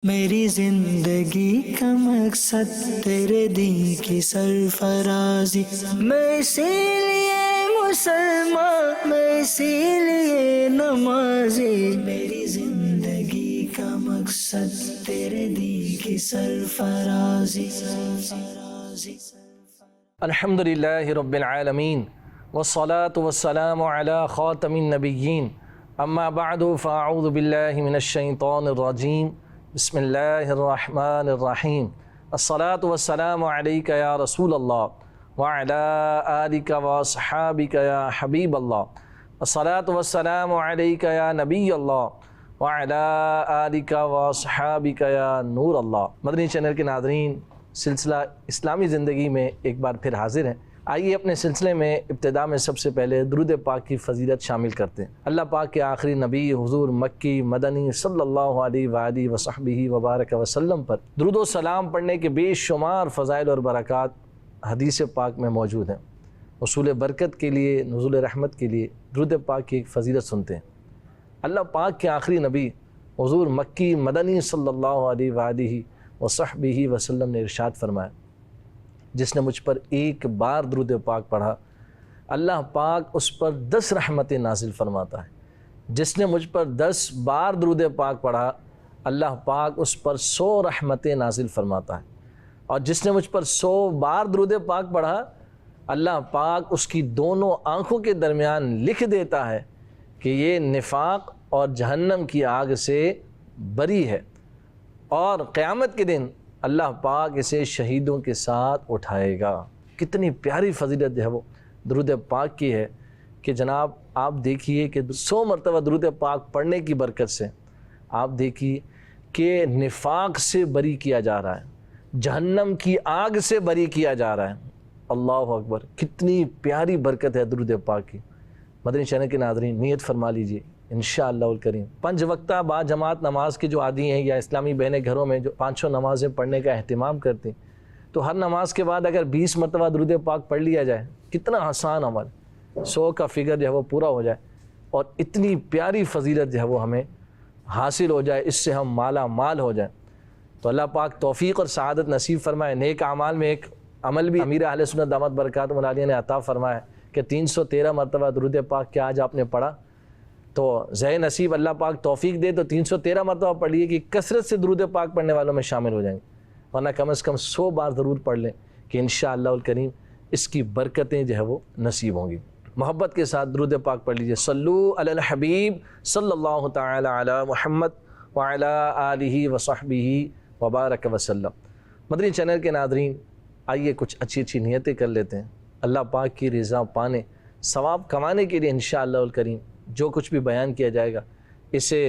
میری زندگی کا مقصد تیرے دین کی سرفرازی، میں اسی لیے مسلمان، میں اسی لیے نمازی۔ میری زندگی کا مقصد تیرے دین کی سرفرازی۔ الحمدللہ رب العالمین والصلاة والسلام علی خاتم النبیین، اما بعد فاعوذ باللہ من الشیطان الرجیم، بسم اللہ الرحمن الرحیم۔ الصلاة والسلام علیک یا رسول اللہ وعلی آلک واصحابک یا حبیب اللہ۔ الصلاة والسلام علیک یا نبی اللہ وعلی آلک واصحابک یا نور اللہ۔ مدنی چینل کے ناظرین، سلسلہ اسلامی زندگی میں ایک بار پھر حاضر ہیں۔ آئیے اپنے سلسلے میں ابتدا میں سب سے پہلے درود پاک کی فضیلت شامل کرتے ہیں۔ اللہ پاک کے آخری نبی حضور مکی مدنی صلی اللہ علیہ وآلہ وصحبہ وبارک وسلم پر درود و سلام پڑھنے کے بے شمار فضائل اور برکات حدیث پاک میں موجود ہیں۔ حصول برکت کے لیے، نزول رحمت کے لیے درود پاک کی ایک فضیلت سنتے ہیں۔ اللہ پاک کے آخری نبی حضور مکی مدنی صلی اللہ علیہ وآلہ وصحبہ وسلم نے ارشاد فرمایا، جس نے مجھ پر ایک بار درود پاک پڑھا اللہ پاک اس پر 10 رحمتیں نازل فرماتا ہے۔ جس نے مجھ پر 10 بار درود پاک پڑھا اللہ پاک اس پر 100 رحمتیں نازل فرماتا ہے، اور جس نے مجھ پر 100 بار درود پاک پڑھا اللہ پاک اس کی دونوں آنکھوں کے درمیان لکھ دیتا ہے کہ یہ نفاق اور جہنم کی آگ سے بری ہے، اور قیامت کے دن اللہ پاک اسے شہیدوں کے ساتھ اٹھائے گا۔ کتنی پیاری فضیلت جو ہے وہ درود پاک کی ہے کہ جناب آپ دیکھیے کہ 100 مرتبہ درود پاک پڑھنے کی برکت سے آپ دیکھیے کہ نفاق سے بری کیا جا رہا ہے، جہنم کی آگ سے بری کیا جا رہا ہے۔ اللہ اکبر، کتنی پیاری برکت ہے درود پاک کی۔ مدنی چینل کے ناظرین، نیت فرما لیجئے انشاءاللہ الکریم 5 وقتہ با جماعت نماز کے جو عادی ہیں، یا اسلامی بہنیں گھروں میں جو 5 نمازیں پڑھنے کا اہتمام کرتی ہیں، تو ہر نماز کے بعد اگر 20 مرتبہ درود پاک پڑھ لیا جائے، کتنا آسان عمل، 100 کا فگر جو ہے وہ پورا ہو جائے، اور اتنی پیاری فضیلت جو ہے وہ ہمیں حاصل ہو جائے، اس سے ہم مالا مال ہو جائیں۔ تو اللہ پاک توفیق اور سعادت نصیب فرمائے۔ نیک اعمال میں ایک عمل بھی امیر اہل سنت دامت برکاتہم العالیہ نے عطا فرمایا کہ 313 مرتبہ درود پاک کیا آج آپ نے پڑھا، تو زہ نصیب اللہ پاک توفیق دے تو 313 مرتبہ پڑھ لیے کہ کثرت سے درود پاک پڑھنے والوں میں شامل ہو جائیں گے، ورنہ کم از کم 100 بار ضرور پڑھ لیں کہ انشاءاللہ الکریم اس کی برکتیں جو ہے وہ نصیب ہوں گی۔ محبت کے ساتھ درود پاک پڑھ لیجئے۔ صلو علی الحبیب صلی اللہ تعالی علی محمد وعلی آلہ وصحبہ وبارک وسلم۔ مدنی چینل کے ناظرین، آئیے کچھ اچھی اچھی نیتیں کر لیتے ہیں اللہ پاک کی رضا پانے، ثواب کمانے کے لیے۔ انشاءاللہ الکریم جو کچھ بھی بیان کیا جائے گا اسے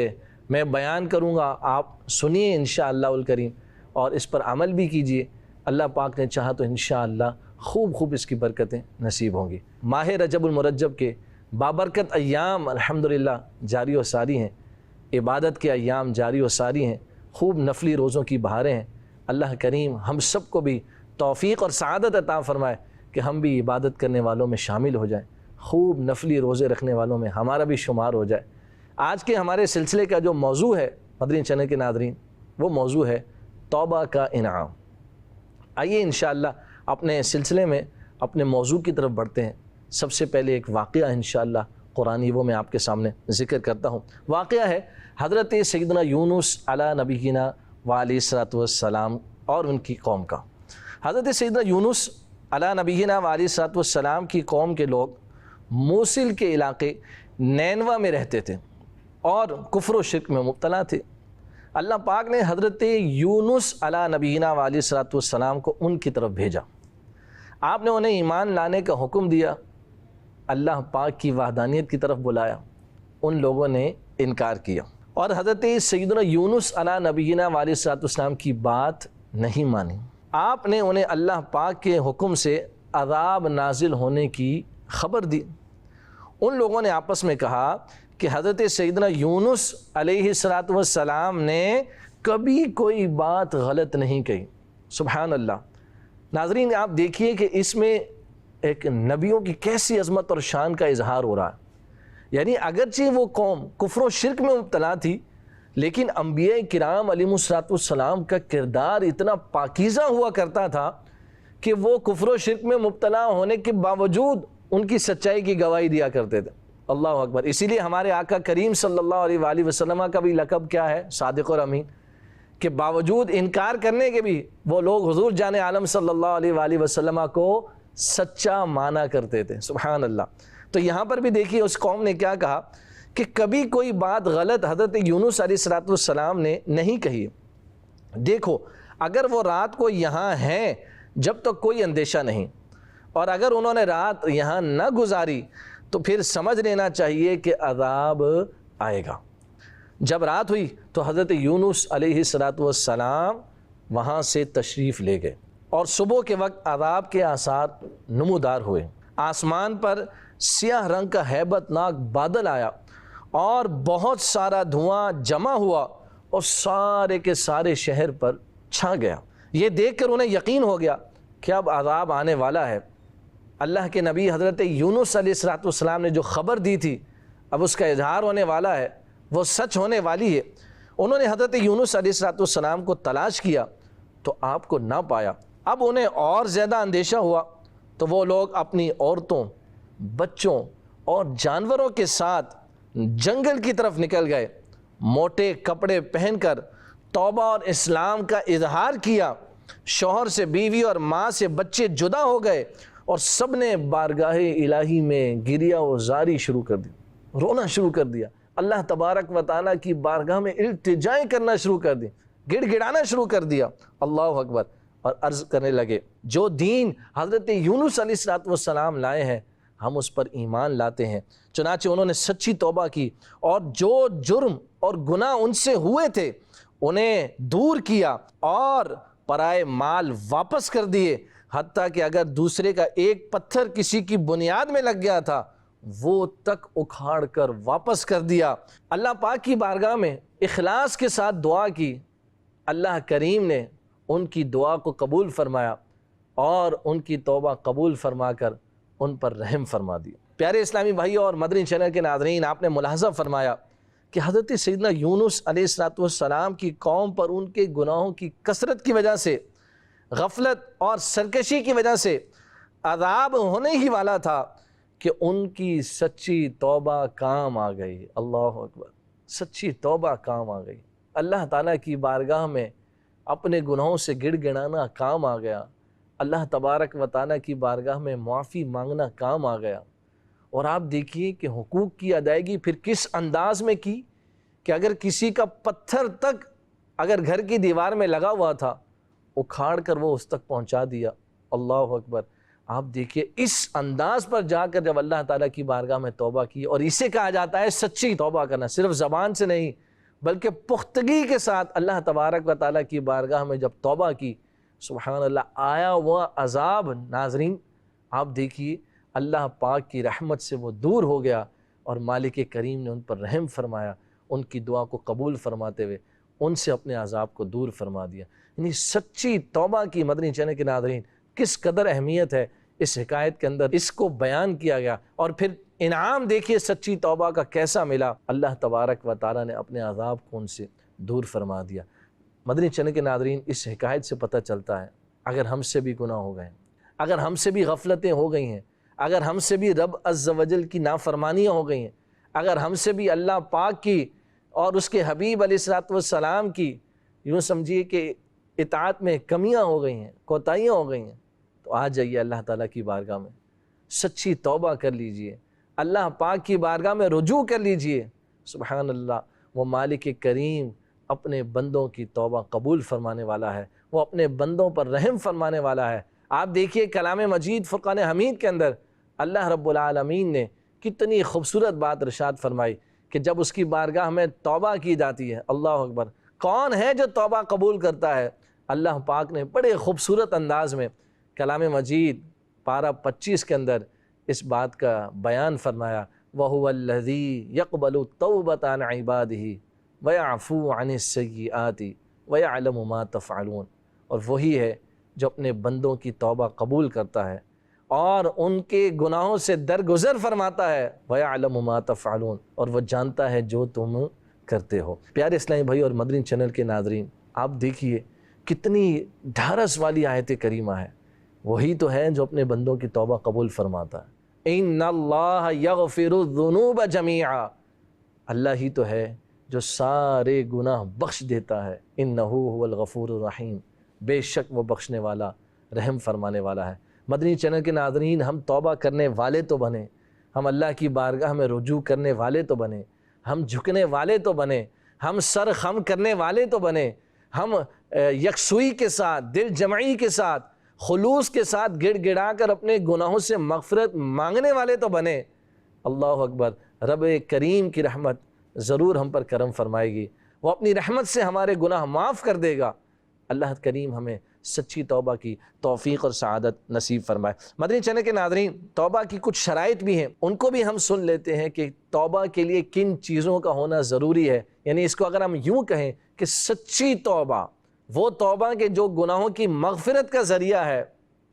میں بیان کروں گا، آپ سنیے انشاءاللہ الکریم، اور اس پر عمل بھی کیجئے۔ اللہ پاک نے چاہا تو انشاءاللہ خوب اس کی برکتیں نصیب ہوں گی۔ ماہ رجب المرجب کے بابرکت ایام الحمدللہ جاری و ساری ہیں، عبادت کے ایام جاری و ساری ہیں، خوب نفلی روزوں کی بہاریں ہیں۔ اللہ کریم ہم سب کو بھی توفیق اور سعادت عطا فرمائے کہ ہم بھی عبادت کرنے والوں میں شامل ہو جائیں، خوب نفلی روزے رکھنے والوں میں ہمارا بھی شمار ہو جائے۔ آج کے ہمارے سلسلے کا جو موضوع ہے مدنی چینل کے ناظرین، وہ موضوع ہے توبہ کا انعام۔ آئیے انشاءاللہ اپنے سلسلے میں اپنے موضوع کی طرف بڑھتے ہیں۔ سب سے پہلے ایک واقعہ انشاءاللہ قرآنی وہ میں آپ کے سامنے ذکر کرتا ہوں۔ واقعہ ہے حضرت سیدنا یونس علی نبینا وعلیہ الصلوۃ والسلام اور ان کی قوم کا۔ حضرت سیدنا یونس علی نبینا وعلیہ الصلوۃ والسلام کی قوم کے لوگ موصل کے علاقے نینوا میں رہتے تھے اور کفر و شرک میں مبتلا تھے۔ اللہ پاک نے حضرت یونس علی نبینا وعلیہ الصلوۃ والسلام کو ان کی طرف بھیجا۔ آپ نے انہیں ایمان لانے کا حکم دیا، اللہ پاک کی وحدانیت کی طرف بلایا، ان لوگوں نے انکار کیا، اور حضرت سیدنا یونس علی نبینا وعلیہ الصلوۃ والسلام کی بات نہیں مانی۔ آپ نے انہیں اللہ پاک کے حکم سے عذاب نازل ہونے کی خبر دی۔ ان لوگوں نے آپس میں کہا کہ حضرت سیدنا یونس علیہ الصلوۃ والسلام نے کبھی کوئی بات غلط نہیں کہی۔ سبحان اللہ۔ ناظرین آپ دیکھیے کہ اس میں ایک نبیوں کی کیسی عظمت اور شان کا اظہار ہو رہا ہے۔ یعنی اگرچہ وہ قوم کفر و شرک میں مبتلا تھی، لیکن انبیاء کرام علیہ السلام کا کردار اتنا پاکیزہ ہوا کرتا تھا کہ وہ کفر و شرک میں مبتلا ہونے کے باوجود ان کی سچائی کی گواہی دیا کرتے تھے۔ اللہ اکبر۔ اسی لیے ہمارے آقا کریم صلی اللہ علیہ وآلہ وسلم کا بھی لقب کیا ہے؟ صادق اور امین، کہ باوجود انکار کرنے کے بھی وہ لوگ حضور جان عالم صلی اللہ علیہ وآلہ وسلم کو سچا مانا کرتے تھے۔ سبحان اللہ۔ تو یہاں پر بھی دیکھیے اس قوم نے کیا کہا کہ کبھی کوئی بات غلط حضرت یونس علیہ السلام نے نہیں کہی۔ دیکھو اگر وہ رات کو یہاں ہیں جب تک کوئی اندیشہ نہیں، اور اگر انہوں نے رات یہاں نہ گزاری تو پھر سمجھ لینا چاہیے کہ عذاب آئے گا۔ جب رات ہوئی تو حضرت یونس علیہ السلام وہاں سے تشریف لے گئے، اور صبح کے وقت عذاب کے آثار نمودار ہوئے۔ آسمان پر سیاہ رنگ کا ہیبت ناک بادل آیا اور بہت سارا دھواں جمع ہوا اور سارے کے سارے شہر پر چھا گیا۔ یہ دیکھ کر انہیں یقین ہو گیا کہ اب عذاب آنے والا ہے۔ اللہ کے نبی حضرت یونس علیہ السلام نے جو خبر دی تھی اب اس کا اظہار ہونے والا ہے، وہ سچ ہونے والی ہے۔ انہوں نے حضرت یونس علیہ السلام کو تلاش کیا تو آپ کو نہ پایا۔ اب انہیں اور زیادہ اندیشہ ہوا تو وہ لوگ اپنی عورتوں، بچوں اور جانوروں کے ساتھ جنگل کی طرف نکل گئے۔ موٹے کپڑے پہن کر توبہ اور اسلام کا اظہار کیا۔ شوہر سے بیوی اور ماں سے بچے جدا ہو گئے اور سب نے بارگاہ الہی میں گریہ و زاری شروع کر دی، رونا شروع کر دیا۔ اللہ تبارک و تعالیٰ کی بارگاہ میں التجائیں کرنا شروع کر دی، گڑ گڑانا شروع کر دیا۔ اللہ اکبر۔ اور عرض کرنے لگے جو دین حضرت یونس علیہ السلام لائے ہیں ہم اس پر ایمان لاتے ہیں۔ چنانچہ انہوں نے سچی توبہ کی اور جو جرم اور گناہ ان سے ہوئے تھے انہیں دور کیا اور پرائے مال واپس کر دیے، حتیٰ کہ اگر دوسرے کا ایک پتھر کسی کی بنیاد میں لگ گیا تھا وہ تک اکھاڑ کر واپس کر دیا۔ اللہ پاک کی بارگاہ میں اخلاص کے ساتھ دعا کی، اللہ کریم نے ان کی دعا کو قبول فرمایا اور ان کی توبہ قبول فرما کر ان پر رحم فرما دیا۔ پیارے اسلامی بھائیوں اور مدنی چینل کے ناظرین، آپ نے ملاحظہ فرمایا کہ حضرت سیدنا یونس علیہ السلام کی قوم پر ان کے گناہوں کی کثرت کی وجہ سے، غفلت اور سرکشی کی وجہ سے عذاب ہونے ہی والا تھا کہ ان کی سچی توبہ کام آ گئی۔ اللہ اکبر۔ سچی توبہ کام آ گئی، اللہ تعالیٰ کی بارگاہ میں اپنے گناہوں سے گڑ گڑانا کام آ گیا، اللہ تبارک و تعالیٰ کی بارگاہ میں معافی مانگنا کام آ گیا۔ اور آپ دیکھیے کہ حقوق کی ادائیگی پھر کس انداز میں کی کہ اگر کسی کا پتھر تک اگر گھر کی دیوار میں لگا ہوا تھا اکھاڑ کر وہ اس تک پہنچا دیا۔ اللہ اکبر۔ آپ دیکھیے اس انداز پر جا کر جب اللہ تعالیٰ کی بارگاہ میں توبہ کی، اور اسے کہا جاتا ہے سچی توبہ کرنا، صرف زبان سے نہیں بلکہ پختگی کے ساتھ اللہ تبارک و تعالیٰ کی بارگاہ میں جب توبہ کی، سبحان اللہ، آیا وہ عذاب ناظرین آپ دیکھیے اللہ پاک کی رحمت سے وہ دور ہو گیا اور مالک کریم نے ان پر رحم فرمایا، ان کی دعا کو قبول فرماتے ہوئے ان سے اپنے عذاب کو دور فرما دیا۔ یعنی سچی توبہ کی مدنی چینل کے ناظرین کس قدر اہمیت ہے اس حکایت کے اندر، اس کو بیان کیا گیا۔ اور پھر انعام دیکھیے سچی توبہ کا کیسا ملا، اللہ تبارک و تعالیٰ نے اپنے عذاب کو ان سے دور فرما دیا۔ مدنی چینل کے ناظرین اس حکایت سے پتہ چلتا ہے اگر ہم سے بھی گناہ ہو گئے ہیں، اگر ہم سے بھی غفلتیں ہو گئی ہیں، اگر ہم سے بھی رب عز و جل کی نافرمانیاں ہو گئی ہیں، اگر ہم سے بھی اللہ پاک کی اور اس کے حبیب علیہ السلام کی یوں سمجھیے کہ اطاعت میں کمیاں ہو گئی ہیں، کوتاہیاں ہو گئی ہیں، تو آ جائیے اللہ تعالیٰ کی بارگاہ میں سچی توبہ کر لیجئے، اللہ پاک کی بارگاہ میں رجوع کر لیجئے۔ سبحان اللہ، وہ مالک کریم اپنے بندوں کی توبہ قبول فرمانے والا ہے، وہ اپنے بندوں پر رحم فرمانے والا ہے۔ آپ دیکھیے کلام مجید فرقان حمید کے اندر اللہ رب العالمین نے کتنی خوبصورت بات ارشاد فرمائی کہ جب اس کی بارگاہ میں توبہ کی جاتی ہے، اللہ اکبر، کون ہے جو توبہ قبول کرتا ہے؟ اللہ پاک نے بڑے خوبصورت انداز میں کلام مجید پارہ 25 کے اندر اس بات کا بیان فرمایا، وَهُوَ الَّذِي يَقْبَلُ التَّوْبَةَ عَنْ عِبَادِهِ وَيَعْفُو عَنِ السَّيِّئَاتِ وَيَعْلَمُ مَا تَفْعَلُونَ، اور وہی ہے جو اپنے بندوں کی توبہ قبول کرتا ہے اور ان کے گناہوں سے درگزر فرماتا ہے، وَيَعْلَمُ مَا تَفْعَلُونَ، اور وہ جانتا ہے جو تم کرتے ہو۔ پیارے اسلامی بھائی اور مدنی چینل کے ناظرین، آپ دیکھیے کتنی ڈھارس والی آیت کریمہ ہے، وہی تو ہے جو اپنے بندوں کی توبہ قبول فرماتا ہے۔ ان اللہ یغفر الذنوب جمیعا، اللہ ہی تو ہے جو سارے گناہ بخش دیتا ہے۔ انہ هو الغفور الرحیم، بے شک وہ بخشنے والا رحم فرمانے والا ہے۔ مدنی چینل کے ناظرین، ہم توبہ کرنے والے تو بنیں، ہم اللہ کی بارگاہ میں رجوع کرنے والے تو بنیں، ہم جھکنے والے تو بنیں، ہم سر خم کرنے والے تو بنیں، ہم یکسوئی کے ساتھ، دل جمعی کے ساتھ، خلوص کے ساتھ گڑ گڑا کر اپنے گناہوں سے مغفرت مانگنے والے تو بنیں۔ اللہ اکبر، رب کریم کی رحمت ضرور ہم پر کرم فرمائے گی، وہ اپنی رحمت سے ہمارے گناہ معاف کر دے گا۔ اللہ کریم ہمیں سچی توبہ کی توفیق اور سعادت نصیب فرمائے۔ مدنی چینل کے ناظرین، توبہ کی کچھ شرائط بھی ہیں، ان کو بھی ہم سن لیتے ہیں کہ توبہ کے لیے کن چیزوں کا ہونا ضروری ہے۔ یعنی اس کو اگر ہم یوں کہیں کہ سچی توبہ، وہ توبہ کہ جو گناہوں کی مغفرت کا ذریعہ ہے،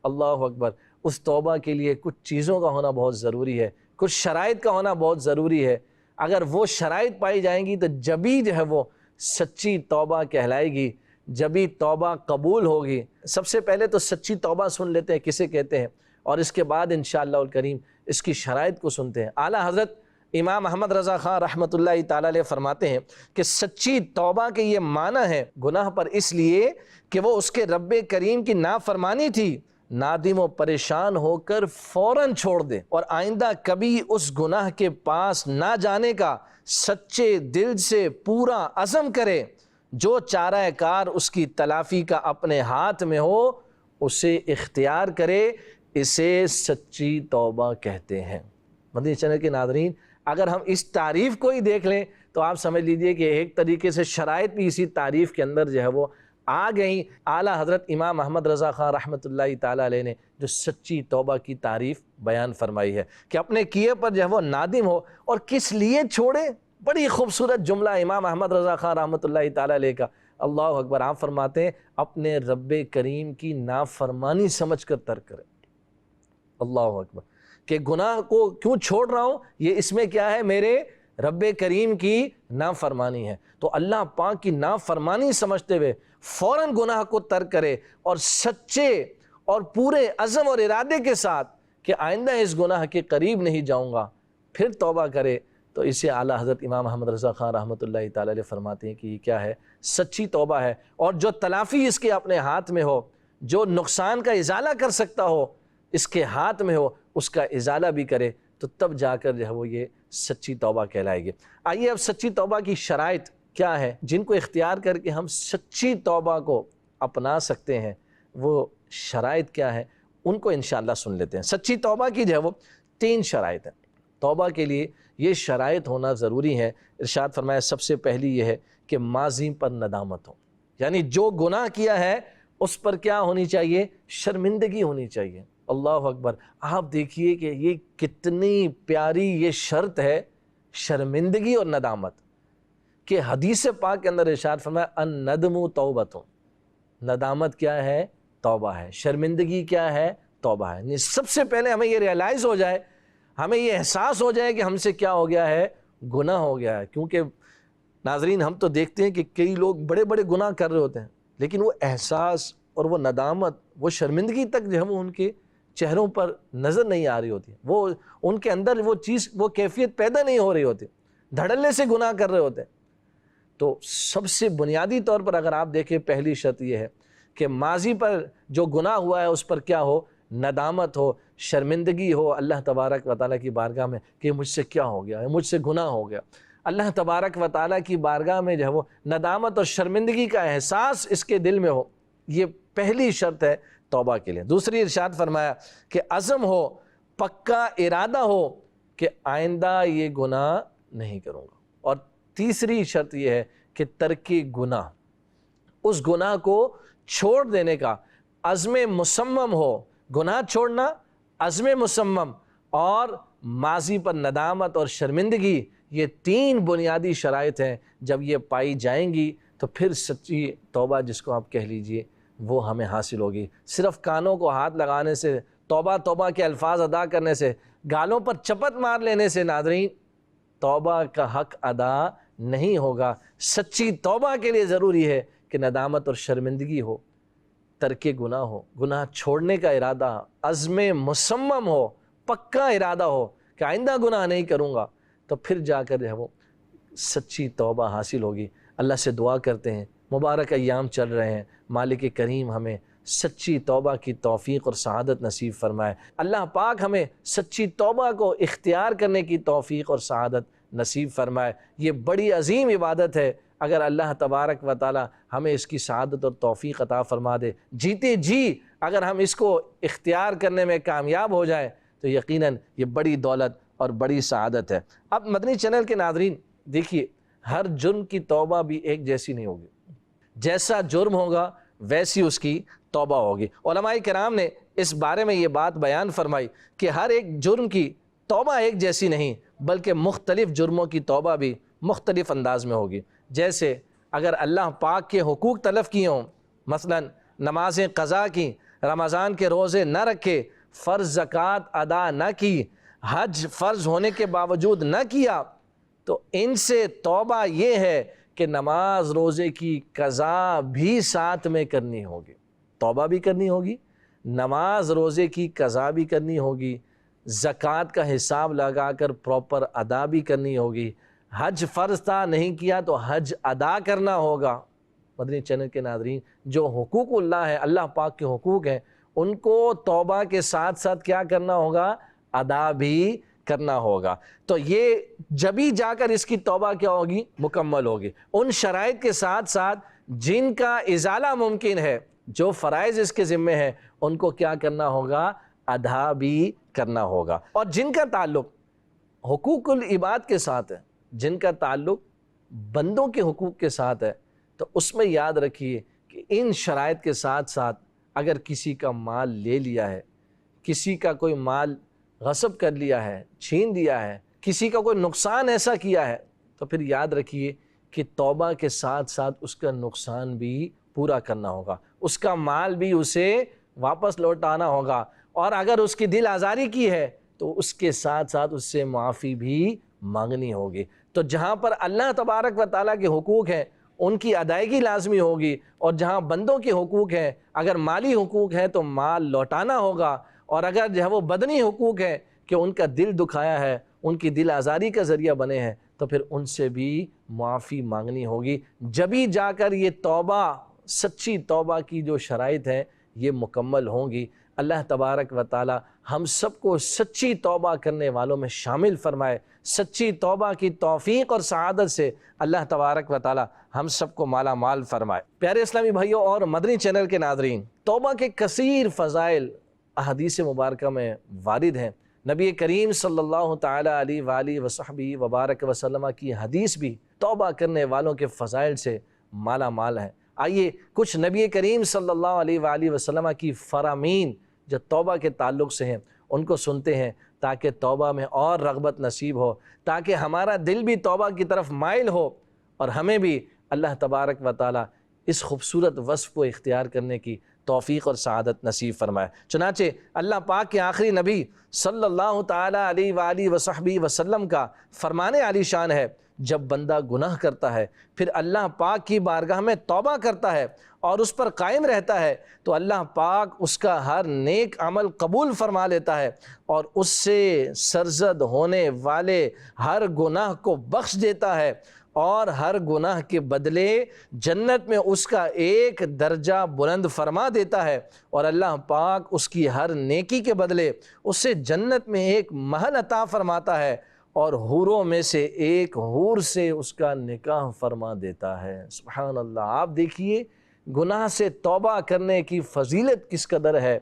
اللہ اکبر، اس توبہ کے لیے کچھ چیزوں کا ہونا بہت ضروری ہے، کچھ شرائط کا ہونا بہت ضروری ہے۔ اگر وہ شرائط پائی جائیں گی تو جبھی جو ہے وہ سچی توبہ کہلائے گی، جبھی توبہ قبول ہوگی۔ سب سے پہلے تو سچی توبہ سن لیتے ہیں کسے کہتے ہیں، اور اس کے بعد انشاءاللہ الکریم اس کی شرائط کو سنتے ہیں۔ اعلیٰ حضرت امام احمد رضا خان رحمۃ اللہ تعالیٰ علیہ فرماتے ہیں کہ سچی توبہ کے یہ معنی ہے گناہ پر اس لیے کہ وہ اس کے رب کریم کی نافرمانی تھی، نادم و پریشان ہو کر فوراً چھوڑ دے اور آئندہ کبھی اس گناہ کے پاس نہ جانے کا سچے دل سے پورا عزم کرے۔ جو چارہ کار اس کی تلافی کا اپنے ہاتھ میں ہو اسے اختیار کرے، اسے سچی توبہ کہتے ہیں۔ مدنی چینل کے ناظرین، اگر ہم اس تعریف کو ہی دیکھ لیں تو آپ سمجھ لیجئے کہ ایک طریقے سے شرائط بھی اسی تعریف کے اندر جو ہے وہ آ گئیں۔ اعلیٰ حضرت امام احمد رضا خان رحمۃ اللہ تعالیٰ علیہ نے جو سچی توبہ کی تعریف بیان فرمائی ہے کہ اپنے کیے پر جو ہے وہ نادم ہو، اور کس لیے چھوڑے۔ بڑی خوبصورت جملہ امام احمد رضا خان رحمۃ اللہ تعالیٰ علیہ کا، اللہ اکبر۔ آپ فرماتے ہیں اپنے رب کریم کی نافرمانی سمجھ کر ترک کرے۔ اللہ اکبر، کہ گناہ کو کیوں چھوڑ رہا ہوں، یہ اس میں کیا ہے، میرے رب کریم کی نافرمانی ہے۔ تو اللہ پاک کی نافرمانی سمجھتے ہوئے فوراً گناہ کو ترک کرے، اور سچے اور پورے عزم اور ارادے کے ساتھ کہ آئندہ اس گناہ کے قریب نہیں جاؤں گا، پھر توبہ کرے، تو اسے اعلیٰ حضرت امام احمد رضا خان رحمۃ اللہ تعالیٰ علیہ فرماتے ہیں کہ یہ کیا ہے، سچی توبہ ہے۔ اور جو تلافی اس کے اپنے ہاتھ میں ہو، جو نقصان کا ازالہ کر سکتا ہو اس کے ہاتھ میں ہو، اس کا ازالہ بھی کرے، تو تب جا کر جو ہے وہ یہ سچی توبہ کہلائے گی۔ آئیے اب سچی توبہ کی شرائط کیا ہے جن کو اختیار کر کے ہم سچی توبہ کو اپنا سکتے ہیں، وہ شرائط کیا ہے ان کو انشاءاللہ سن لیتے ہیں۔ سچی توبہ کی جو ہے وہ 3 شرائط ہیں۔ توبہ کے لیے یہ شرائط ہونا ضروری ہے۔ ارشاد فرمایا سب سے پہلی یہ ہے کہ ماضی پر ندامت ہو، یعنی جو گناہ کیا ہے اس پر کیا ہونی چاہیے، شرمندگی ہونی چاہیے۔ اللہ اکبر، آپ دیکھیے کہ یہ کتنی پیاری یہ شرط ہے، شرمندگی اور ندامت، کہ حدیث پاک کے اندر ارشاد فرمایا الندم توبۃ، ندامت کیا ہے، توبہ ہے، شرمندگی کیا ہے، توبہ ہے۔ سب سے پہلے ہمیں یہ ریئلائز ہو جائے، ہمیں یہ احساس ہو جائے کہ ہم سے کیا ہو گیا ہے، گناہ ہو گیا ہے۔ کیونکہ ناظرین ہم تو دیکھتے ہیں کہ کئی لوگ بڑے بڑے گناہ کر رہے ہوتے ہیں، لیکن وہ احساس اور وہ ندامت، وہ شرمندگی تک جو ہے وہ ان کے چہروں پر نظر نہیں آ رہی ہوتی، وہ ان کے اندر وہ چیز، وہ کیفیت پیدا نہیں ہو رہی ہوتی، دھڑلے سے گناہ کر رہے ہوتے ہیں۔ تو سب سے بنیادی طور پر اگر آپ دیکھیں پہلی شرط یہ ہے کہ ماضی پر جو گناہ ہوا ہے اس پر کیا ہو، ندامت ہو، شرمندگی ہو اللہ تبارک و تعالیٰ کی بارگاہ میں کہ مجھ سے کیا ہو گیا ہے، مجھ سے گناہ ہو گیا۔ اللہ تبارک و تعالیٰ کی بارگاہ میں جو ہے وہ ندامت اور شرمندگی کا احساس اس کے دل میں ہو، یہ پہلی شرط ہے توبہ کے لیے۔ دوسری ارشاد فرمایا کہ عزم ہو، پکا ارادہ ہو کہ آئندہ یہ گناہ نہیں کروں گا۔ اور تیسری شرط یہ ہے کہ ترک گناہ، اس گناہ کو چھوڑ دینے کا عزم مصمم ہو، گناہ چھوڑنا، عزم مصمم اور ماضی پر ندامت اور شرمندگی، یہ 3 بنیادی شرائط ہیں۔ جب یہ پائی جائیں گی تو پھر سچی توبہ جس کو آپ کہہ لیجئے وہ ہمیں حاصل ہوگی۔ صرف کانوں کو ہاتھ لگانے سے، توبہ توبہ کے الفاظ ادا کرنے سے، گالوں پر چپت مار لینے سے ناظرین توبہ کا حق ادا نہیں ہوگا۔ سچی توبہ کے لیے ضروری ہے کہ ندامت اور شرمندگی ہو، ترک گناہ ہو، گناہ چھوڑنے کا ارادہ، عزم مصمم ہو، پکا ارادہ ہو کہ آئندہ گناہ نہیں کروں گا، تو پھر جا کر جو ہے وہ سچی توبہ حاصل ہوگی۔ اللہ سے دعا کرتے ہیں، مبارک ایام چل رہے ہیں، مالک کریم ہمیں سچی توبہ کی توفیق اور سعادت نصیب فرمائے۔ اللہ پاک ہمیں سچی توبہ کو اختیار کرنے کی توفیق اور سعادت نصیب فرمائے۔ یہ بڑی عظیم عبادت ہے، اگر اللہ تبارک و تعالی ہمیں اس کی سعادت اور توفیق عطا فرما دے، جیتے جی اگر ہم اس کو اختیار کرنے میں کامیاب ہو جائیں تو یقیناً یہ بڑی دولت اور بڑی سعادت ہے۔ اب مدنی چینل کے ناظرین دیکھیے، ہر جرم کی توبہ بھی ایک جیسی نہیں ہوگی، جیسا جرم ہوگا ویسی اس کی توبہ ہوگی۔ علماء کرام نے اس بارے میں یہ بات بیان فرمائی کہ ہر ایک جرم کی توبہ ایک جیسی نہیں، بلکہ مختلف جرموں کی توبہ بھی مختلف انداز میں ہوگی۔ جیسے اگر اللہ پاک کے حقوق تلف کیے ہوں، مثلا نمازیں قضا کی، رمضان کے روزے نہ رکھے، فرض زکوٰۃ ادا نہ کی، حج فرض ہونے کے باوجود نہ کیا، تو ان سے توبہ یہ ہے کہ نماز روزے کی قضا بھی ساتھ میں کرنی ہوگی، توبہ بھی کرنی ہوگی، نماز روزے کی قضا بھی کرنی ہوگی، زکوٰۃ کا حساب لگا کر پراپر ادا بھی کرنی ہوگی، حج فرض تھا نہیں کیا تو حج ادا کرنا ہوگا۔ مدنی چینل کے ناظرین، جو حقوق اللہ ہے، اللہ پاک کے حقوق ہیں، ان کو توبہ کے ساتھ ساتھ کیا کرنا ہوگا؟ ادا بھی کرنا ہوگا۔ تو یہ جبھی جا کر اس کی توبہ کیا ہوگی؟ مکمل ہوگی۔ ان شرائط کے ساتھ ساتھ جن کا ازالہ ممکن ہے، جو فرائض اس کے ذمے ہیں، ان کو کیا کرنا ہوگا؟ ادا بھی کرنا ہوگا۔ اور جن کا تعلق حقوق العباد کے ساتھ ہے، جن کا تعلق بندوں کے حقوق کے ساتھ ہے، تو اس میں یاد رکھیے کہ ان شرائط کے ساتھ ساتھ اگر کسی کا مال لے لیا ہے، کسی کا کوئی مال غصب کر لیا ہے، چھین لیا ہے، کسی کا کوئی نقصان ایسا کیا ہے، تو پھر یاد رکھیے کہ توبہ کے ساتھ ساتھ اس کا نقصان بھی پورا کرنا ہوگا، اس کا مال بھی اسے واپس لوٹانا ہوگا، اور اگر اس کی دل آزاری کی ہے تو اس کے ساتھ ساتھ اس سے معافی بھی مانگنی ہوگی۔ تو جہاں پر اللہ تبارک و تعالیٰ کے حقوق ہیں ان کی ادائیگی لازمی ہوگی، اور جہاں بندوں کے حقوق ہیں، اگر مالی حقوق ہیں تو مال لوٹانا ہوگا، اور اگر جو ہے وہ بدنی حقوق ہیں کہ ان کا دل دکھایا ہے، ان کی دل آزاری کا ذریعہ بنے ہیں، تو پھر ان سے بھی معافی مانگنی ہوگی۔ جبھی جا کر یہ توبہ، سچی توبہ کی جو شرائط ہیں، یہ مکمل ہوں گی۔ اللہ تبارک و تعالی ہم سب کو سچی توبہ کرنے والوں میں شامل فرمائے، سچی توبہ کی توفیق اور سعادت سے اللہ تبارک و تعالی ہم سب کو مالا مال فرمائے۔ پیارے اسلامی بھائیوں اور مدنی چینل کے ناظرین، توبہ کے کثیر فضائل احادیث مبارکہ میں وارد ہیں۔ نبی کریم صلی اللہ تعالی علیہ وآلہ وصحبہ وبارک وسلم کی حدیث بھی توبہ کرنے والوں کے فضائل سے مالا مال ہے۔ آئیے کچھ نبی کریم صلی اللہ علیہ وآلہ وسلم کی فرامین جو توبہ کے تعلق سے ہیں ان کو سنتے ہیں، تاکہ توبہ میں اور رغبت نصیب ہو، تاکہ ہمارا دل بھی توبہ کی طرف مائل ہو، اور ہمیں بھی اللہ تبارک و تعالی اس خوبصورت وصف کو اختیار کرنے کی توفیق اور سعادت نصیب فرمائے۔ چنانچہ اللہ پاک کے آخری نبی صلی اللہ تعالی علیہ وآلہ وصحبہ وسلم کا فرمان عالی شان ہے، جب بندہ گناہ کرتا ہے پھر اللہ پاک کی بارگاہ میں توبہ کرتا ہے اور اس پر قائم رہتا ہے، تو اللہ پاک اس کا ہر نیک عمل قبول فرما لیتا ہے، اور اس سے سرزد ہونے والے ہر گناہ کو بخش دیتا ہے، اور ہر گناہ کے بدلے جنت میں اس کا ایک درجہ بلند فرما دیتا ہے، اور اللہ پاک اس کی ہر نیکی کے بدلے اس سے جنت میں ایک محل عطا فرماتا ہے، اور حوروں میں سے ایک حور سے اس کا نکاح فرما دیتا ہے۔ سبحان اللہ! آپ دیکھیے گناہ سے توبہ کرنے کی فضیلت کس قدر ہے،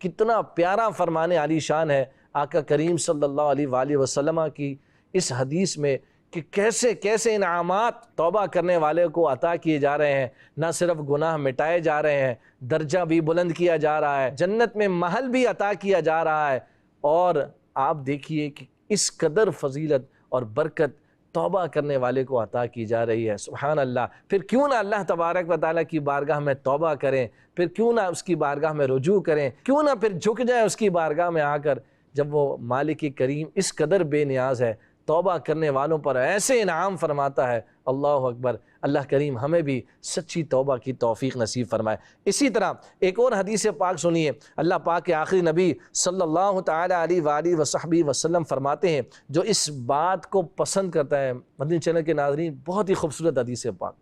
کتنا پیارا فرمان عالی شان ہے آقا کریم صلی اللہ علیہ وآلہ وسلم کی اس حدیث میں، کہ کیسے کیسے انعامات توبہ کرنے والے کو عطا کیے جا رہے ہیں۔ نہ صرف گناہ مٹائے جا رہے ہیں، درجہ بھی بلند کیا جا رہا ہے، جنت میں محل بھی عطا کیا جا رہا ہے، اور آپ دیکھیے کہ اس قدر فضیلت اور برکت توبہ کرنے والے کو عطا کی جا رہی ہے۔ سبحان اللہ! پھر کیوں نہ اللہ تبارک و تعالیٰ کی بارگاہ میں توبہ کریں، پھر کیوں نہ اس کی بارگاہ میں رجوع کریں، کیوں نہ پھر جھک جائیں اس کی بارگاہ میں آ کر، جب وہ مالک کریم اس قدر بے نیاز ہے، توبہ کرنے والوں پر ایسے انعام فرماتا ہے اللہ اکبر۔ اللہ کریم ہمیں بھی سچی توبہ کی توفیق نصیب فرمائے۔ اسی طرح ایک اور حدیث پاک سنیے، اللہ پاک کے آخری نبی صلی اللہ تعالی علیہ وآلہ وصحبہ وسلم فرماتے ہیں، جو اس بات کو پسند کرتا ہے، مدنی چینل کے ناظرین بہت ہی خوبصورت حدیث پاک،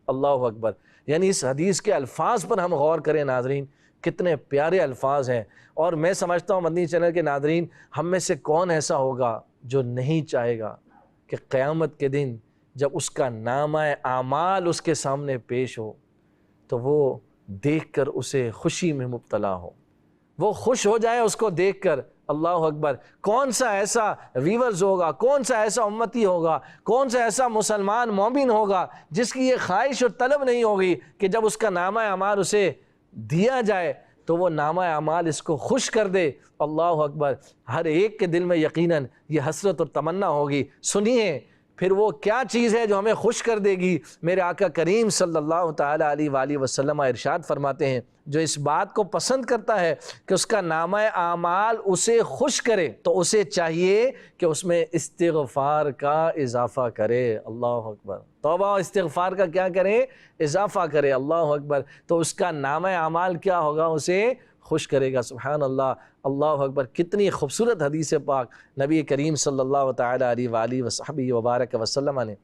اللہ اکبر، یعنی اس حدیث کے الفاظ پر ہم غور کریں ناظرین، کتنے پیارے الفاظ ہیں۔ اور میں سمجھتا ہوں مدنی چینل کے ناظرین، ہم میں سے کون ایسا ہوگا جو نہیں چاہے گا کہ قیامت کے دن جب اس کا نامہ اعمال اس کے سامنے پیش ہو تو وہ دیکھ کر اسے خوشی میں مبتلا ہو، وہ خوش ہو جائے اس کو دیکھ کر، اللہ اکبر۔ کون سا ایسا ویورز ہوگا، کون سا ایسا امتی ہوگا، کون سا ایسا مسلمان مومن ہوگا جس کی یہ خواہش اور طلب نہیں ہوگی کہ جب اس کا نامہ اعمال اسے دیا جائے تو وہ نامہ اعمال اس کو خوش کر دے، اللہ اکبر۔ ہر ایک کے دل میں یقیناً یہ حسرت اور تمنا ہوگی۔ سنیے پھر وہ کیا چیز ہے جو ہمیں خوش کر دے گی۔ میرے آقا کریم صلی اللہ تعالی علیہ وآلہ وسلم ارشاد فرماتے ہیں، جو اس بات کو پسند کرتا ہے کہ اس کا نامہ اعمال اسے خوش کرے تو اسے چاہیے کہ اس میں استغفار کا اضافہ کرے، اللہ اکبر۔ توبہ و استغفار کا کیا کرے؟ اضافہ کرے، اللہ اکبر۔ تو اس کا نامہ اعمال کیا ہوگا؟ اسے خوش کرے گا، سبحان اللہ، اللہ اکبر۔ کتنی خوبصورت حدیث پاک نبی کریم صلی اللہ تعالی علیہ وآلہ وصحبہ وبارک وسلم نے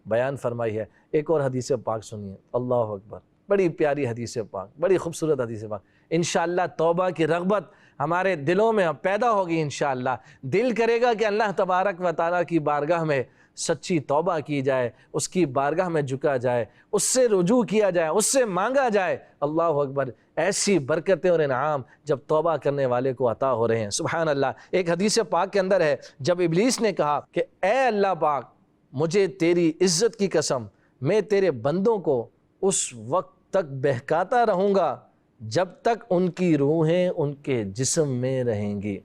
بیان فرمائی ہے۔ ایک اور حدیث پاک سنیے، اللہ اکبر، بڑی پیاری حدیث پاک، بڑی خوبصورت حدیث پاک۔ انشاءاللہ توبہ کی رغبت ہمارے دلوں میں پیدا ہوگی، انشاءاللہ دل کرے گا کہ اللہ تبارک و تعالیٰ کی بارگاہ میں سچی توبہ کی جائے، اس کی بارگاہ میں جھکا جائے، اس سے رجوع کیا جائے، اس سے مانگا جائے، اللہ اکبر۔ ایسی برکتیں اور انعام جب توبہ کرنے والے کو عطا ہو رہے ہیں، سبحان اللہ۔ ایک حدیث پاک کے اندر ہے، جب ابلیس نے کہا کہ اے اللہ پاک، مجھے تیری عزت کی قسم، میں تیرے بندوں کو اس وقت تک بہکاتا رہوں گا جب تک ان کی روحیں ان کے جسم میں رہیں گی۔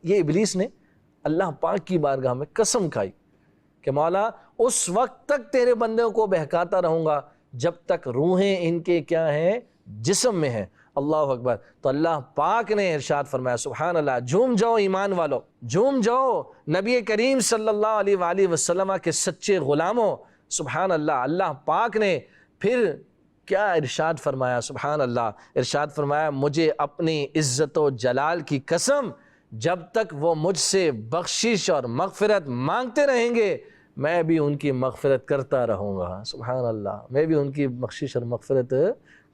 یہ ابلیس نے اللہ پاک کی بارگاہ میں قسم کھائی کہ مولا اس وقت تک تیرے بندوں کو بہکاتا رہوں گا جب تک روحیں ان کے کیا ہیں؟ جسم میں ہیں، اللہ اکبر۔ تو اللہ پاک نے ارشاد فرمایا، سبحان اللہ، جھوم جاؤ ایمان والو، جھوم جاؤ نبی کریم صلی اللہ علیہ وآلہ وسلم کے سچے غلاموں، سبحان اللہ۔ اللہ پاک نے پھر کیا ارشاد فرمایا؟ سبحان اللہ، ارشاد فرمایا، مجھے اپنی عزت و جلال کی قسم، جب تک وہ مجھ سے بخشش اور مغفرت مانگتے رہیں گے میں بھی ان کی مغفرت کرتا رہوں گا، سبحان اللہ، میں بھی ان کی بخشش اور مغفرت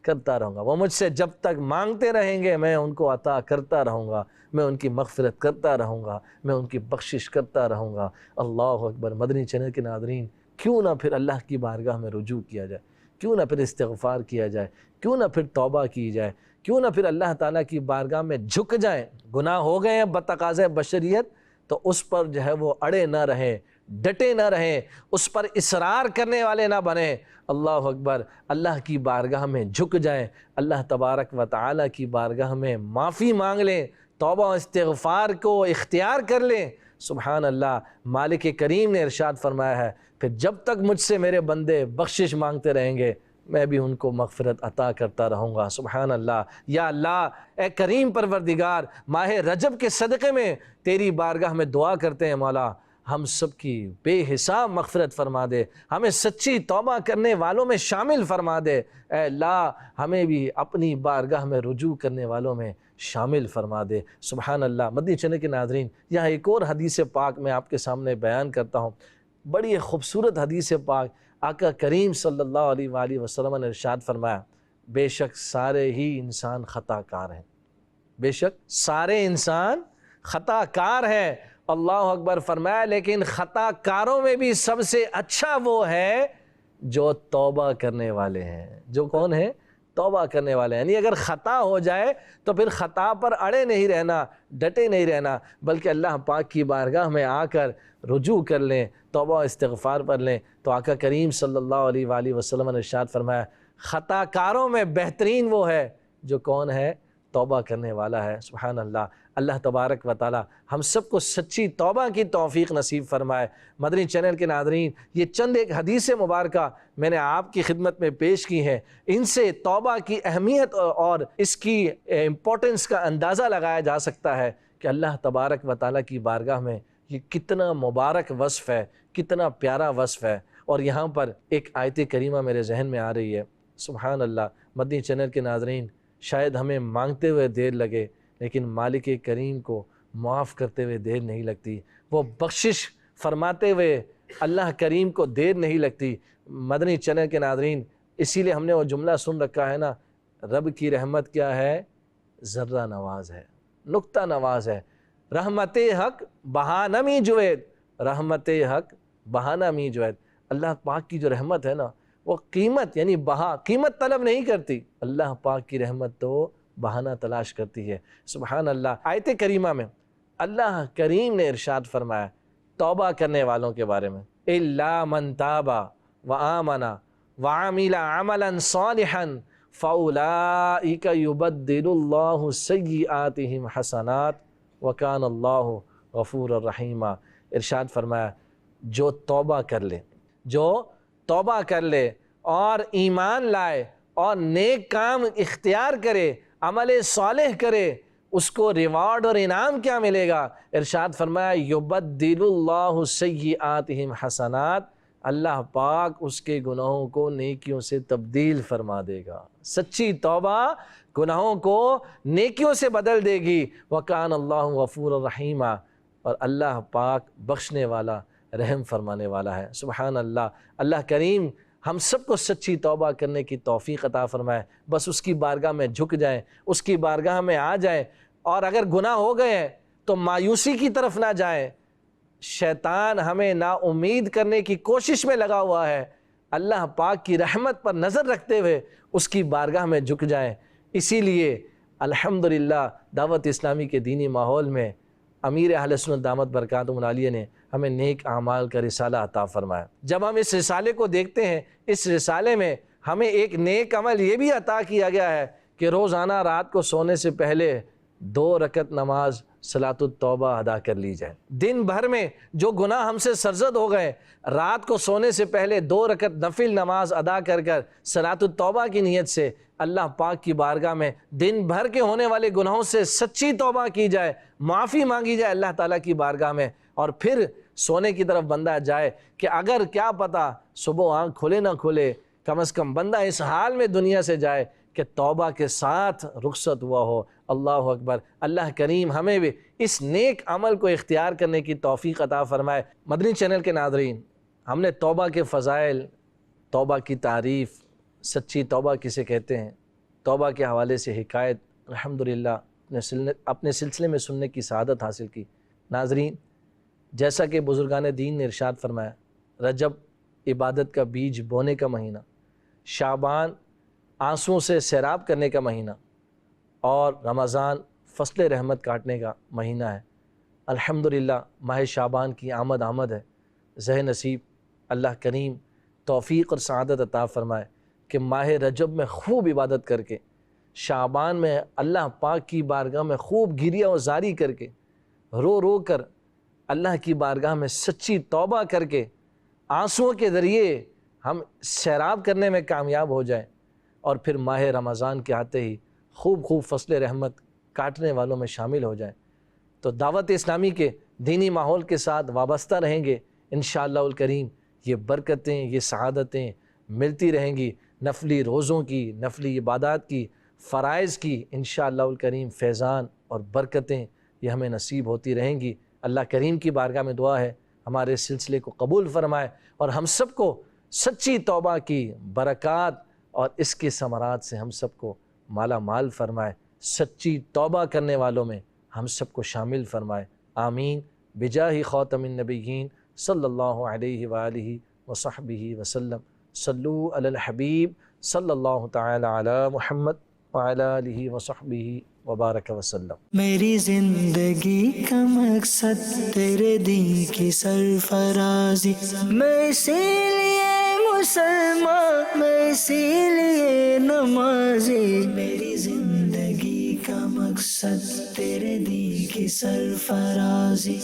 کرتا رہوں گا۔ وہ مجھ سے جب تک مانگتے رہیں گے میں ان کو عطا کرتا رہوں گا، میں ان کی مغفرت کرتا رہوں گا، میں ان کی بخشش کرتا رہوں گا، اللہ اکبر۔ مدنی چینل کے ناظرین، کیوں نہ پھر اللہ کی بارگاہ میں رجوع کیا جائے، کیوں نہ پھر استغفار کیا جائے، کیوں نہ پھر توبہ کی جائے، کیوں نہ پھر اللہ تعالیٰ کی بارگاہ میں جھک جائیں۔ گناہ ہو گئے ہیں بتقاضۂ بشریت تو اس پر جو ہے وہ اڑے نہ رہیں، ڈٹے نہ رہیں، اس پر اصرار کرنے والے نہ بنیں، اللہ اکبر۔ اللہ کی بارگاہ میں جھک جائیں، اللہ تبارک و تعالیٰ کی بارگاہ میں معافی مانگ لیں، توبہ و استغفار کو اختیار کر لیں، سبحان اللہ۔ مالک کریم نے ارشاد فرمایا ہے، پھر جب تک مجھ سے میرے بندے بخشش مانگتے رہیں گے میں بھی ان کو مغفرت عطا کرتا رہوں گا، سبحان اللہ۔ یا اللہ، اے کریم پروردگار، ماہ رجب کے صدقے میں تیری بارگاہ میں دعا کرتے ہیں، مولا ہم سب کی بے حساب مغفرت فرما دے، ہمیں سچی توبہ کرنے والوں میں شامل فرما دے، اے اللہ ہمیں بھی اپنی بارگاہ میں رجوع کرنے والوں میں شامل فرما دے، سبحان اللہ۔ مدنی چینل کے ناظرین، یہاں ایک اور حدیث پاک میں آپ کے سامنے بیان کرتا ہوں، بڑی خوبصورت حدیث پاک۔ آقا کریم صلی اللہ علیہ وآلہ وسلم نے ارشاد فرمایا، بے شک سارے ہی انسان خطا کار ہیں، بے شک سارے انسان خطا کار ہیں، اللہ اکبر۔ فرمایا لیکن خطا کاروں میں بھی سب سے اچھا وہ ہے جو توبہ کرنے والے ہیں۔ جو کون ہیں؟ توبہ کرنے والے ہیں۔ یعنی اگر خطا ہو جائے تو پھر خطا پر اڑے نہیں رہنا، ڈٹے نہیں رہنا، بلکہ اللہ پاک کی بارگاہ میں آ کر رجوع کر لیں، توبہ و استغفار پر لیں۔ تو آقا کریم صلی اللہ علیہ وآلہ وسلم نے ارشاد فرمایا، خطا کاروں میں بہترین وہ ہے جو کون ہے؟ توبہ کرنے والا ہے، سبحان اللہ۔ اللہ تبارک و تعالی ہم سب کو سچی توبہ کی توفیق نصیب فرمائے۔ مدنی چینل کے ناظرین، یہ چند ایک حدیث مبارکہ میں نے آپ کی خدمت میں پیش کی ہیں، ان سے توبہ کی اہمیت اور اس کی امپورٹنس کا اندازہ لگایا جا سکتا ہے کہ اللہ تبارک و تعالی کی بارگاہ میں یہ کتنا مبارک وصف ہے، کتنا پیارا وصف ہے۔ اور یہاں پر ایک آیت کریمہ میرے ذہن میں آ رہی ہے، سبحان اللہ، مدنی چینل کے ناظرین، شاید ہمیں مانگتے ہوئے دیر لگے لیکن مالک کریم کو معاف کرتے ہوئے دیر نہیں لگتی، وہ بخشش فرماتے ہوئے اللہ کریم کو دیر نہیں لگتی۔ مدنی چینل کے ناظرین، اسی لیے ہم نے وہ جملہ سن رکھا ہے نا، رب کی رحمت کیا ہے؟ ذرہ نواز ہے، نقطہ نواز ہے۔ رحمت حق بہانہ می جوید، رحمت حق بہانہ می جوید۔ اللہ پاک کی جو رحمت ہے نا، وہ قیمت یعنی بہا، قیمت طلب نہیں کرتی، اللہ پاک کی رحمت تو بہانہ تلاش کرتی ہے۔ سبحان اللہ۔ آیت کریمہ میں اللہ کریم نے ارشاد فرمایا توبہ کرنے والوں کے بارے میں، اِلَّا مَن تَابَ وَآمَنَ وَعَمِلَ عَمَلًا صَالِحًا فَأُولَٰئِكَ يُبَدِّلُ اللَّهُ سَيِّئَاتِهِمْ حَسَنَاتٍ وَكَانَ اللَّهُ غَفُورًا رَحِيمًا۔ ارشاد فرمایا جو توبہ کر لے، جو توبہ کر لے اور ایمان لائے اور نیک کام اختیار کرے، عمل صالح کرے، اس کو ریوارڈ اور انعام کیا ملے گا؟ ارشاد فرمایا یبدل اللہ سیئاتہم حسنات، اللہ پاک اس کے گناہوں کو نیکیوں سے تبدیل فرما دے گا۔ سچی توبہ گناہوں کو نیکیوں سے بدل دے گی۔ وَكَانَ اللَّهُ غَفُورًا رَحِيمًا، اور اللہ پاک بخشنے والا، رحم فرمانے والا ہے۔ سبحان اللہ۔ اللہ کریم ہم سب کو سچی توبہ کرنے کی توفیق عطا فرمائے، بس اس کی بارگاہ میں جھک جائیں، اس کی بارگاہ میں آ جائیں، اور اگر گناہ ہو گئے ہیں تو مایوسی کی طرف نہ جائیں۔ شیطان ہمیں نا امید کرنے کی کوشش میں لگا ہوا ہے، اللہ پاک کی رحمت پر نظر رکھتے ہوئے اس کی بارگاہ میں جھک جائیں۔ اسی لیے الحمدللہ دعوت اسلامی کے دینی ماحول میں امیر اہل سنت دامت برکاتہم العالیہ نے ہمیں نیک اعمال کا رسالہ عطا فرمایا۔ جب ہم اس رسالے کو دیکھتے ہیں، اس رسالے میں ہمیں ایک نیک عمل یہ بھی عطا کیا گیا ہے کہ روزانہ رات کو سونے سے پہلے 2 رکعت نماز صلاۃ التوبہ ادا کر لی جائے۔ دن بھر میں جو گناہ ہم سے سرزد ہو گئے، رات کو سونے سے پہلے 2 رکعت نفل نماز ادا کر صلاۃ التوبہ کی نیت سے اللہ پاک کی بارگاہ میں دن بھر کے ہونے والے گناہوں سے سچی توبہ کی جائے، معافی مانگی جائے اللہ تعالیٰ کی بارگاہ میں، اور پھر سونے کی طرف بندہ جائے کہ اگر کیا پتہ صبح آنکھ کھلے نہ کھلے، کم از کم بندہ اس حال میں دنیا سے جائے کہ توبہ کے ساتھ رخصت ہوا ہو۔ اللہ اکبر۔ اللہ کریم ہمیں بھی اس نیک عمل کو اختیار کرنے کی توفیق عطا فرمائے۔ مدنی چینل کے ناظرین، ہم نے توبہ کے فضائل، توبہ کی تعریف، سچی توبہ کسے کہتے ہیں، توبہ کے حوالے سے حکایت الحمدللہ اپنے سلسلے میں سننے کی سعادت حاصل کی۔ ناظرین، جیسا کہ بزرگان دین نے ارشاد فرمایا، رجب عبادت کا بیج بونے کا مہینہ، شعبان آنسوؤں سے سیراب کرنے کا مہینہ، اور رمضان فصل رحمت کاٹنے کا مہینہ ہے۔ الحمدللہ ماہ شعبان کی آمد ہے۔ ذہ نصیب اللہ کریم توفیق اور سعادت عطا فرمائے کہ ماہ رجب میں خوب عبادت کر کے، شعبان میں اللہ پاک کی بارگاہ میں خوب گریہ و زاری کر کے، رو رو کر اللہ کی بارگاہ میں سچی توبہ کر کے، آنسوؤں کے ذریعے ہم سیراب کرنے میں کامیاب ہو جائیں، اور پھر ماہ رمضان کے آتے ہی خوب فصل رحمت کاٹنے والوں میں شامل ہو جائیں۔ تو دعوت اسلامی کے دینی ماحول کے ساتھ وابستہ رہیں گے، انشاءاللہ الکریم یہ برکتیں، یہ سعادتیں ملتی رہیں گی، نفلی روزوں کی، نفلی عبادات کی، فرائض کی، انشاءاللہ الکریم فیضان اور برکتیں یہ ہمیں نصیب ہوتی رہیں گی۔ اللہ کریم کی بارگاہ میں دعا ہے ہمارے سلسلے کو قبول فرمائے، اور ہم سب کو سچی توبہ کی برکات اور اس کے ثمرات سے ہم سب کو مالا مال فرمائے، سچی توبہ کرنے والوں میں ہم سب کو شامل فرمائے۔ آمین بجاہ خاتم النبیین صلی اللہ علیہ وآلہ وصحبہ وسلم۔ صلو علی الحبیب صلی اللہ تعالی علی محمد وعلی آلہ وصحبہ وبارک وسلم۔ میری زندگی کا مقصد تیرے دین کی سرفرازی، میں اسی لیے مسلمان، میں اسی لیے نمازی، میری زندگی کا مقصد تیرے دین کی سرفرازی۔